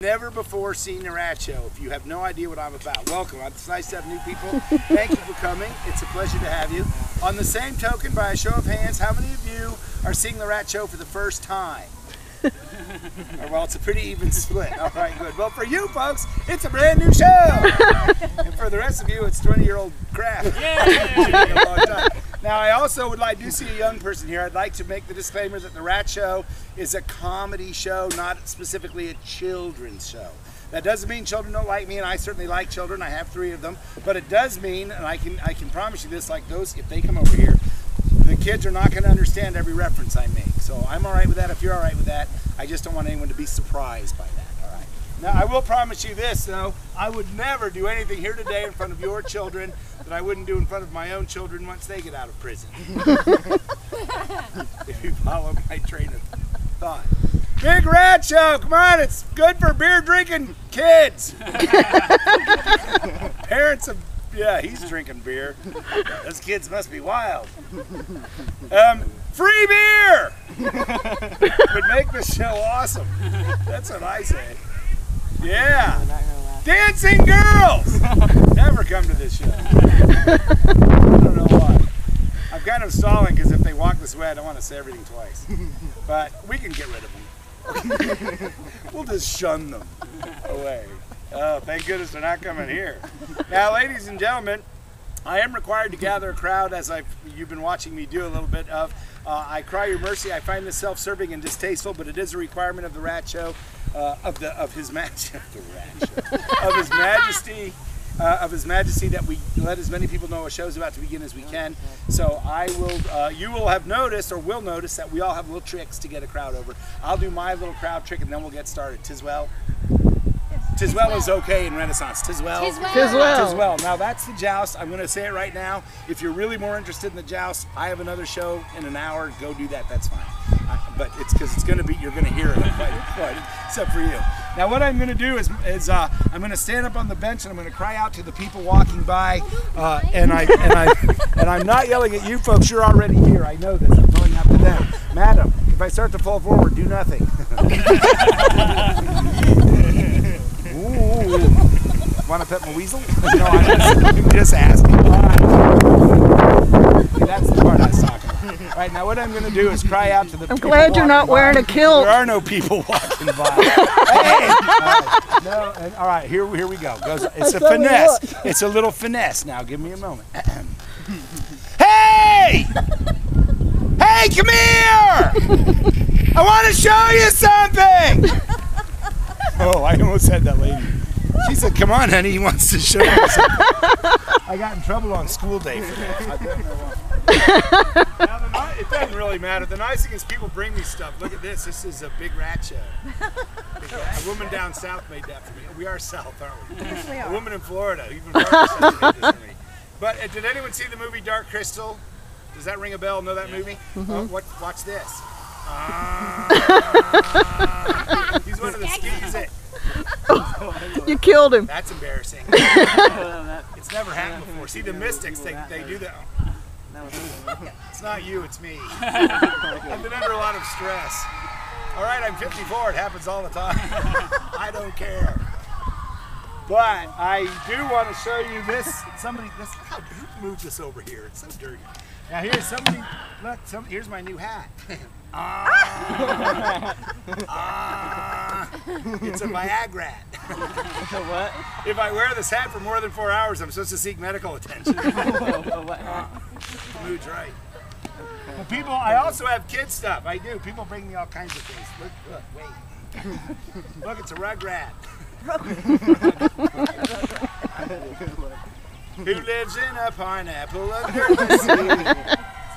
Never before seen the Rat Show. If you have no idea what I'm about, welcome. It's nice to have new people. Thank you for coming. It's a pleasure to have you. On the same token, by a show of hands, how many of you are seeing the Rat Show for the first time? Well, it's a pretty even split. All right, good. Well, for you folks, it's a brand new show. And for the rest of you, it's 20-year-old crap. Yeah. Now, I also would like to see a young person here. I'd like to make the disclaimer that the Rat Show is a comedy show, not specifically a children's show. That doesn't mean children don't like me, and I certainly like children. I have 3 of them. But it does mean, and I can promise you this, like those, if they come over here, the kids are not going to understand every reference I make. So I'm all right with that if you're all right with that. I just don't want anyone to be surprised by that, all right? Now, I will promise you this, though. I would never do anything here today in front of your children that I wouldn't do in front of my own children once they get out of prison. If you follow my train of thought. Big Rat Show, come on, it's good for beer drinking kids. Parents of, yeah, he's drinking beer. Those kids must be wild. Free beer would make this show awesome. That's what I say. Yeah. Dancing girls! Never come to this show. I don't know why. I'm kind of stalling because if they walk this way, I don't want to say everything twice. But we can get rid of them. We'll just shun them away. Oh, thank goodness they're not coming here. Now, ladies and gentlemen, I am required to gather a crowd, as you've been watching me do a little bit of. I cry your mercy. I find this self-serving and distasteful, but it is a requirement of the Rat Show, of His Majesty, of His Majesty, that we let as many people know a show's about to begin as we can. So I will, you will have noticed, or will notice, that we all have little tricks to get a crowd over. I'll do my little crowd trick, and then we'll get started. Tiswell. Tiswell is okay in Renaissance. Tiswell. Tiswell. Now that's the joust. I'm going to say it right now. If you're really more interested in the joust, I have another show in an hour. Go do that. That's fine. But it's because it's going to be, you're going to hear it. Except for you. Now what I'm going to do is I'm going to stand up on the bench and I'm going to cry out to the people walking by. And I'm not yelling at you folks. You're already here. I know this. I'm going up to them. Madam, if I start to fall forward, do nothing. Ooh. Want to pet my weasel? No, I'm just asking. That's the part I was talking about. All right, now what I'm going to do is cry out to the people. I'm glad you're not wearing a kilt. There are no people walking by. Hey! No, all right, here we go. It's a finesse. It's a little finesse. Now, give me a moment. Hey! Hey, come here! I want to show you something! Oh, I almost had that lady. She said, come on, honey, he wants to show you something. I got in trouble on school day for that. I definitely won't. Now, it doesn't really matter. The nice thing is people bring me stuff. Look at this. This is a Big Rat Show. A woman down south made that for me. We are south, aren't we? Yes, we are. A woman in Florida. Even Florida made this for me. But did anyone see the movie Dark Crystal? Does that ring a bell? Know that movie? Watch this. He's one of the skis. You killed him. That's embarrassing. It's never happened before. See, the mystics, they do that. It's not you, it's me. I've been under a lot of stress. All right, I'm 54. It happens all the time. I don't care. But I do want to show you this. Who moved this over here? It's so dirty. Now here's somebody. Look, here's my new hat. It's a Viagra. What? If I wear this hat for more than 4 hours, I'm supposed to seek medical attention. The mood's right. Well, people, I also have kid stuff. I do. People bring me all kinds of things. Look, wait. Look, it's a Rugrat. Who lives in a pineapple under the sea?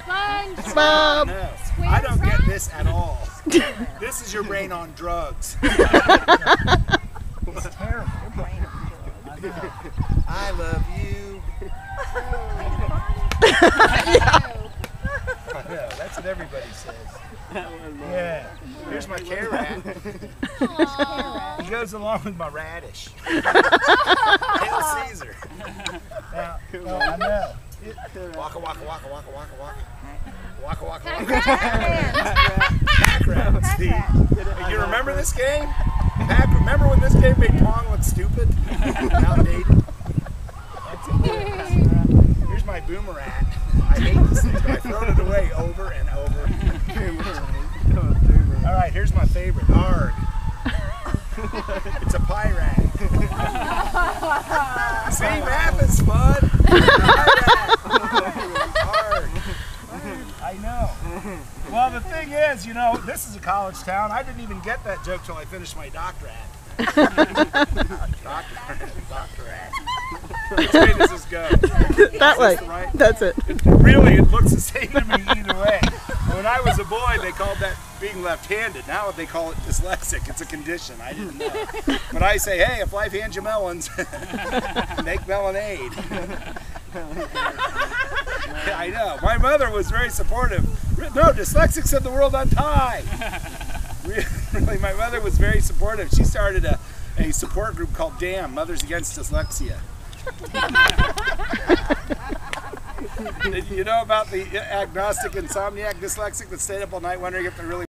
SpongeBob. No, I don't get this at all. This is your brain on drugs. It's terrible. I love you. I know, that's what everybody says. Yeah. Here's my carrot. He goes along with my radish. Hail Caesar. Now, I know. Waka, waka, waka, waka, waka, waka. Waka, waka, waka. Pack rat. See? You remember this game? Remember when this game made Pong look stupid? Outdated? Here's my boomerang. I hate this thing, but I throw it away over and over. Alright, here's my favorite. Arg. It's a pie rag. See, math is fun. Arg. I know. Well, the thing is, you know, this is a college town. I didn't even get that joke till I finished my doctorate. Doctorate. Which way does this go? That way. Right? That's it. Really, it looks the same to me either way. When I was a boy, they called that being left-handed. Now they call it dyslexic. It's a condition. I didn't know. But I say, hey, if life hands you melons, make melonade. I know. My mother was very supportive. No, dyslexics set the world on tie. Really, my mother was very supportive. She started a support group called DAM, Mothers Against Dyslexia. Did you know about the agnostic, insomniac, dyslexic that stayed up all night wondering if they're really